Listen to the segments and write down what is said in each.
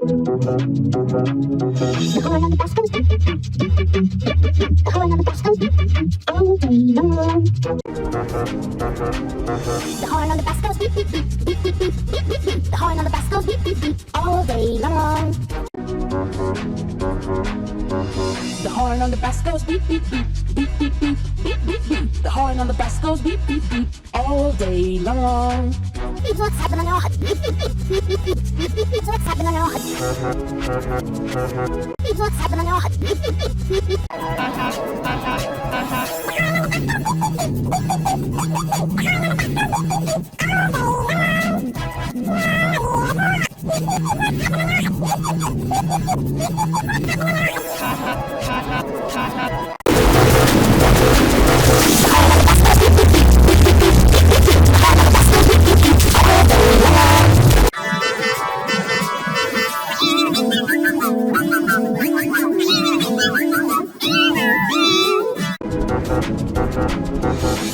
The horn on the bus goes beep, beep, beep, beep, beep, beep, beep, beep. The horn on the bus goes beep, beep, beep, all day long. The horn on the bus goes beep, beep, beep, beep, beep, beep, beep, beep, beep. The horn on the bus goes beep, beep, beep, all day long. The horn on the bus goes beep, beep, beep, beep, beep, beep, beep, beep, beep. The horn on the bus goes beep, beep, beep, all day long. Beep, what's happening on your head? Beep, beep, beep, beep, beep, beep, beep, beep, beep, what's happening on your head? Beep, what's happening on your head? Beep, beep, beep, beep, beep.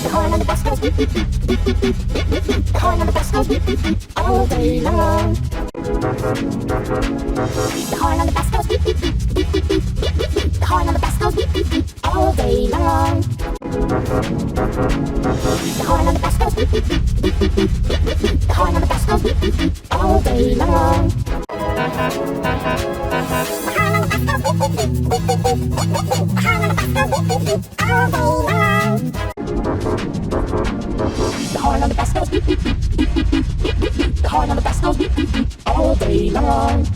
The horn on the bus goes beep, beep, beep, beep, beep, beep, beep, beep, beep. The horn on the bus goes beep, beep, beep, all day long. The horn on the bus goes beep, beep, beep, beep, beep, beep, beep, beep, beep. The horn on the bus goes beep, beep, beep, all day long. The horn on the bus goes beep, beep, beep, beep, beep, beep, beep, beep. The horn on the bus goes beep, beep, beep, all day long. The horn on the bus goes beep, beep, beep, beep, beep, beep, beep, beep, beep. The horn on the bus goes beep, beep, beep, all day long.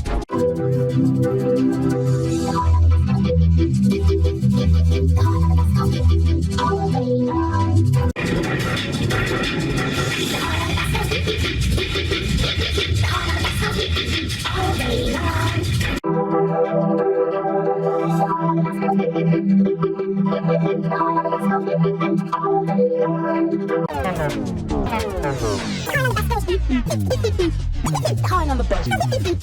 The horn on the bus goes beep, beep,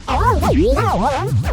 all day long.